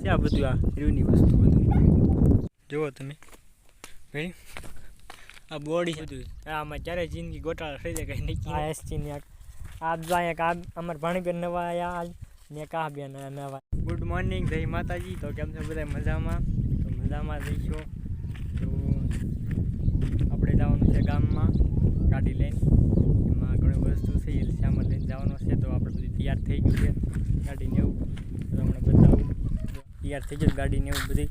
છે આ બધું, આ રીવની વસ્તુ બધું જુઓ તમે ભાઈ, આ બોડી બધું આમાં ક્યારે જિંદગી ગોટાળા થઈ જાય કંઈ નહીં. આ એસટીની આ અહીંયા અમારા ભાણીબેન નવા આવ્યા આજ ને કાહ બેન નવા. ગુડ મોર્નિંગ, જય માતાજી. તો કેમ છે બધા મજામાં? તો મજામાં રહીશો. તો આપણે જવાનું છે ગામમાં ગાડી લઈને, એમાં ઘણી વસ્તુ છે એ સામાન લઈને જવાનો છે. તો આપણે બધું તૈયાર થઈ ગયું છે ગાડીને એવું, તો હમણાં બતાવું. તૈયાર થઈ ગયું ગાડીને એવું બધી,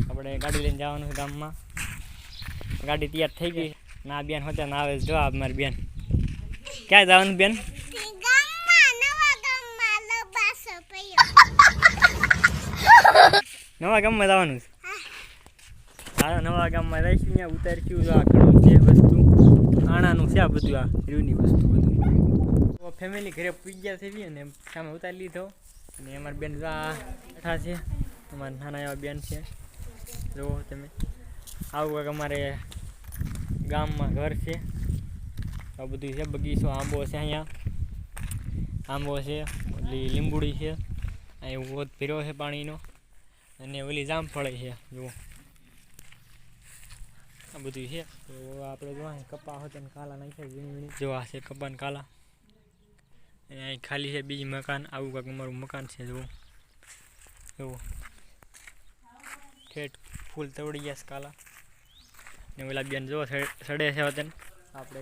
આપણે ગાડી લઈને જવાનું છે ગામમાં. ગાડી તૈયાર થઈ ગઈ. ના બેન હોતા ના આવે જો આ મારી બેન. ક્યાં જવાનું બેન? નવા ગામમાં જવાનું છે. હા, નવા ગામમાં રહીશું, ત્યાં ઉતારીશું. આ ઘણું છે વસ્તુ આણાનું છે આ બધું, આ રીવની વસ્તુ બધું. તો ફેમિલી ઘરે પૂજ્યા થઈ અને સામે ઉતારી લીધો. અને અમારી બેન બેઠા છે, અમારા નાના એવા બેન છે. જુઓ તમે, આવું કંઈક અમારે ગામમાં ઘર છે. આ બધું છે બગીચો, આંબો છે, અહીંયા આંબો છે, ઓલી લીંબુડી છે, અહીં ઓત ભર્યો છે પાણીનો, અને ઓલી જામફળ છે. જુઓ આ બધું છે. તો આપણે જો કપા હોતે ને કાલા નાખ્યા ઝીણી ઝીણી, જો આ છે કપા ને કાલા. અને અહીં ખાલી છે બીજી મકાન, આવું કાંઈક અમારું મકાન છે. જુઓ જુઓ ઠેઠ ફૂલ તવડી ગયા છે કાલા. ને ઓલા બેન જો સડે છે હોતે. આપણે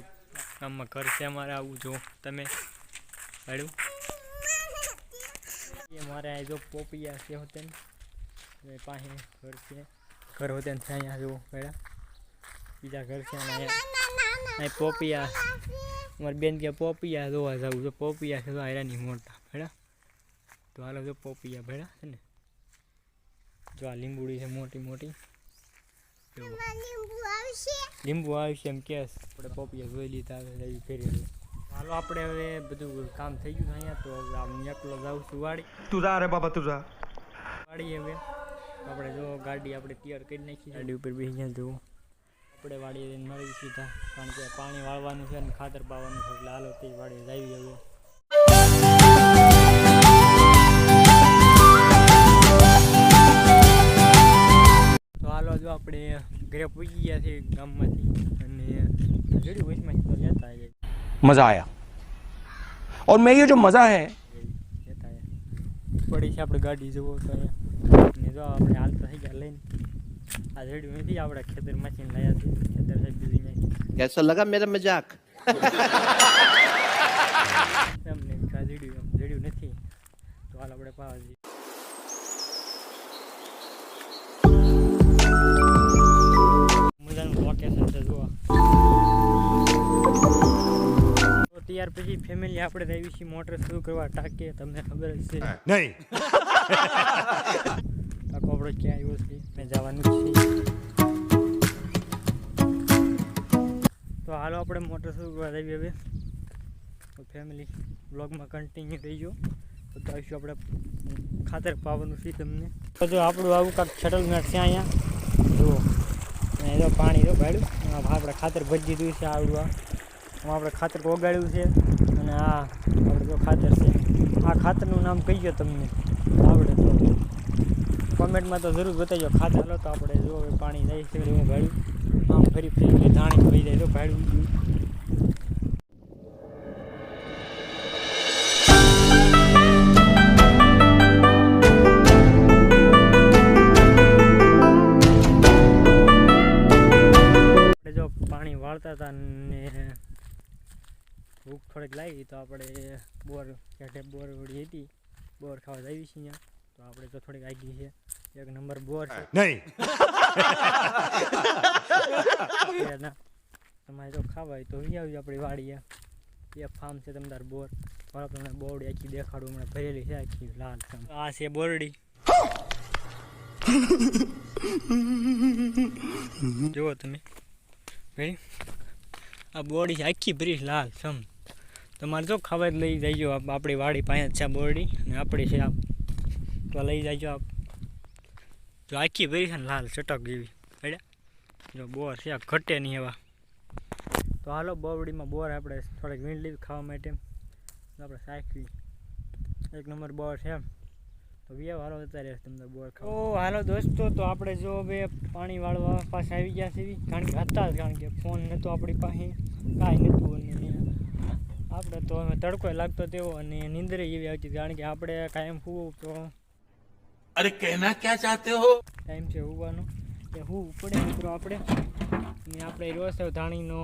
ગામમાં ઘર છે અમારે, આવું જો તમે સાડું એ મારે અહીં જો પોપિયા છે હોતે ને પાસે ઘર છે, ઘર હોતે ને અહીંયા જો પેલા બીજા ઘર છે. અને અહીં પોપિયા અમારી બેન કે પોપિયા જોવા જવું, જો પોપિયા છે તો આયરાની મોટા ભેડા. તો હાલો જો પોપિયા ભેડા છે ને, જો આ લીંબુડી છે મોટી મોટી. લીંબુ આવશે એમ કે આપણે પોપિયા જોઈ લીધા, હવે ફેરી. હાલો આપણે હવે બધું કામ થઈ ગયું અહીંયા. તો આમ એકલો જાઉં છું વાડી. તું જા રે બાબા, તું જા વાડી. હવે આપણે જો ગાડી આપણે તૈયાર કરી નાખી, ગાડી ઉપર બેસી ગયા. જુઓ આપણે વાડીએ મળી સીધા, કારણ કે પાણી વાળવાનું છે અને ખાતર પાવાનું છે, એટલે હાલો તે વાડીએ જાવી. હવે તો હાલો જો આપણે ઘરે પહોંચી ગયા છીએ ગામમાંથી, અને રેડી વચમાં તો લેતા આવ્યા. मजा आया और मैं ये जो मजा है લેતા આવ્યા પડી છે આપણે ગાડી જુઓ તો અહીંયા. ને જો આપણે હાલતા થઈ ગયા લઈને, આ રેડી નથી આપણે ખેતરમાંથી લાયા છે, ખેતર સાહેબ બીજી નાખી. कैसा लगा मेरा मजाक? એમને રેડી નથી. તો હાલ આપણે પાવા જઈએ. મજાનું લોકેશન છે જોવા. તો ત્યાર પછી ફેમિલી આપણે આવી છીએ મોટર શરૂ કરવા ટાંકે. તમને ખબર જ છે नहीं ટાંકો આપણો ક્યાં આવ્યો છે, મેં જવાનું જ છે. તો હાલો આપણે મોટર શરૂ કરવા આવી. હવે તો ફેમિલી બ્લોગમાં કન્ટિન્યુ રહીજો. બતાવીશું આપણે ખાતર પાવાનું છે તમને. તો જો આપણું આવું કાંક સેટલમેન્ટ છે અહીંયા. જુઓ અહીં જો પાણી જો ભાડ્યું, એમાં આપણે ખાતર ભરી દીધું છે આવડું. આમાં આપણે ખાતર ઓગાળ્યું છે. અને આ આપણે જો ખાતર છે, આ ખાતરનું નામ કહી ગયો તમને આવડે તો કોમેન્ટમાં તો જરૂર બતાવજો. ખાતર હાલો તો આપણે જો પાણી જાય છે એવું ભાડ્યું, આમ ફરી ધાણી થઈ જાય તો ભાડ્યું. જો પાણી વાળતા હતા ને ભૂખ થોડીક લાગી, તો આપણે બોર કાંઠે બોર વળી હતી, બોર ખાવા આવી છીએ અહીંયા. તો આપણે તો થોડીક આગી છે, એક નંબર બોર છે. नहीं તમારે જો ખાવા હોય તો અહીં આવી આપણી વાડીએ. એ ફાર્મ છે તમતાર બોર. બરાબર, તમને બોરડી આખી દેખાડું, હમણાં ભરેલી છે આખી લાલ. આ છે બોરડી. જુઓ તમે ભાઈ, આ બોરડી આખી ભરી લાલ સમ. તમારે જો ખાવા જ લઈ જઈજો, આપણી વાડી પાસે જ છે બોરડી, અને આપણી છે આ. તો લઈ જઈજો આપ. જો આખી ભરી છે ને લાલ ચટક જેવી. જો બોર છે, ઘટે નહીં એવા. તો હાલો બોરડીમાં બોર આપણે થોડીક વીણ લીધું ખાવા માટે. આપણે સાખવી એક નંબર બોર છે. તો વ્યવ હાલો અત્યારે તમને બોર ખાવ. તો હાલો દોસ્તો, તો આપણે જો હવે પાણી વાળવા પાસે આવી ગયા છે, કારણ કે હતા જ, કારણ કે ફોન નહોતો આપણી પાસે, કાંઈ નહોતું. અને આપણે તો હવે તડકો લાગતો તેવો અને નીંદરે એવી આવતી, કારણ કે આપણે કાયમ હોવું તો अरे कहना क्या चाहते हो? ટાઈમ છે હોવાનો એ હું પડે મિત્રો આપણે. અને આપણે રોજ ધાણીનો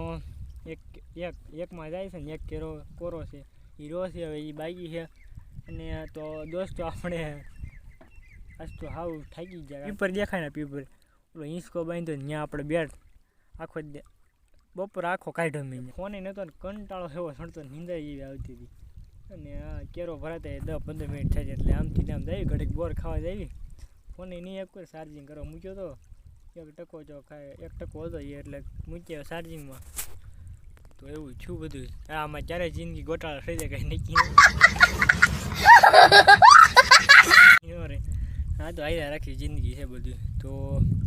એકમાં જાય છે ને એક કેરો કોરો છે, એ રોજ હવે એ બાકી છે. અને તો દોસ્તો આપણે આજ તો હાવ થાકી ગયા. પીપર દેખાય ને, પીપર ઓલો હિંચકો બાંધ્યો ને ત્યાં આપણે બેટ આખો બપોર આખો કાઢ્યો મેં. ફોને નહોતો ને કંટાળો એવો ચડતો, નીંદર એવી આવતી હતી. અને આ કેરો ભરાતા 10-15 મિનિટ થાય છે, એટલે આમથી આમ જાય ઘડીક બોર ખાવા જાય. ફોને નહીં એક વાર ચાર્જિંગ કરવા મૂક્યો તો 1% જો કાંઈ 1% હતો એ, એટલે મૂક્યો ચાર્જિંગમાં. તો એવું છું બધું. આમાં ક્યારે જિંદગી ગોટાળા થઈ જાય કાંઈ નક્કી નહીં. હા તો આયા રાખી જિંદગી છે બધું. તો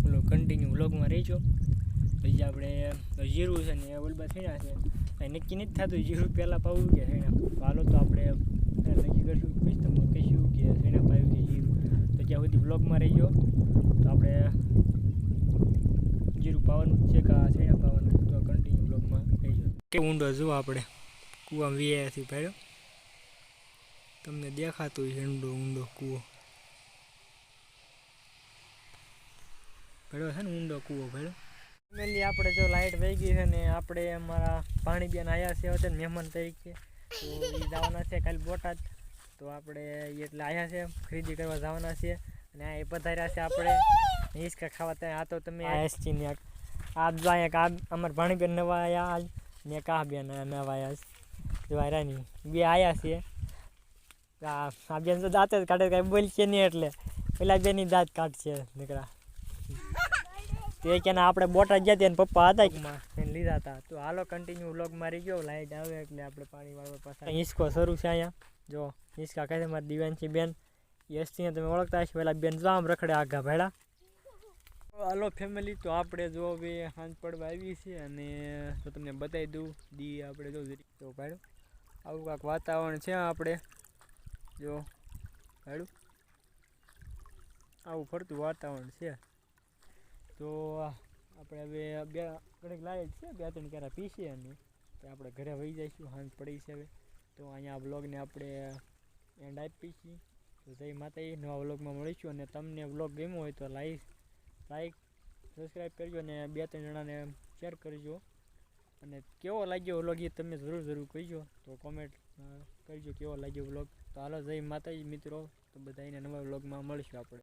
ઓલો કન્ટિન્યુ વ્લોગમાં રહીજો. પછી આપણે જીરું છે ને ઓલબા થયા છે, કાંઈ નક્કી નથી થતું જીરું પહેલાં પાવું કે થઈને. હાલો તો આપણે નક્કી કરશું, પછી તમને કહીશું કે થઈને પાયું કે જીરું. તો જ્યાં સુધી વ્લોગમાં રહીજો. તો આપણે જીરું પાવાનું છે કે થઈને પાવાનું, તો કન્ટિન્યુ વ્લોગમાં રહીજો. કે ઊંડો જુઓ આપણે કૂવામાં વીઆઈથી પાડ્યો, તમને દેખાતું હોય ઊંડો કૂવો ભેળો છે ને, ઊંડો કૂવો ભેળો. ફેમિલી આપણે જો લાઇટ વહી ગઈ છે ને આપણે અમારા ભાણીબેન આવ્યા છે અત્યારે મહેમાન તરીકે. તો એ જવાના છે કાલે બોટાદ. તો આપણે એટલે આવ્યા છે, ખરીદી કરવા જવાના છે. અને આ એ પધાર્યા છે આપણે હિંચકા ખાવા. ત્યાં આ તો તમે આઈસચીની આજ જો અહીંયા અમારા ભાણીબેન નવા આવ્યા આજ, ને કાહ બેન નવા આવ્યા જો રાની બે આવ્યા છે. આ બેન તો દાંત જ કાઢે, કાંઈ બોલશે નહીં, એટલે પેલા બેનની દાંત કાઢશે નીકળા. તો એ કે આપણે બોટાદ ગયા હતા, પપ્પા હતા એને લીધા હતા. તો હાલો કન્ટિન્યુ વ્લોગ મારી ગયો. લાઇટ આવે એટલે આપણે પાણી વાળવા પાછા હિંચકો શરૂ છે અહીંયા. જો હિંચકા કહે છે મારી દિવાનથી બેન, યશથી તમે ઓળખતા હશો. પેલા બેન જો આમ રખડે આઘા ભેડા. હાલો ફેમિલી, તો આપણે જો હવે સાંજ પડવા આવી છે. અને તો તમને બતાવી દઉં દી આપણે જો તો ભાડું આવું કાંઈક વાતાવરણ છે આપણે જો ભાડું આવું ફરતું વાતાવરણ છે. તો આપણે હવે ઘડીક લાઈટ છે, 2-3 કેરા પીસીએ અને આપણે ઘરે વહી જઈશું. સાંજ પડી છે હવે. તો અહીંયા વ્લોગને આપણે એન્ડ આપી છીએ. તો જય માતાજી, નવા વ્લોગમાં મળીશું. અને તમને વ્લોગ ગમ્યો હોય તો લાઈક સબસ્ક્રાઈબ કરજો અને 2-3 જણાને શેર કરજો. અને કેવો લાગ્યો વ્લોગ એ તમે જરૂર કહીજો. તો કોમેન્ટ કરજો કેવો લાગ્યો વ્લોગ. તો હાલો જય માતાજી મિત્રો. તો બધાને નવા વ્લોગમાં મળીશું આપણે.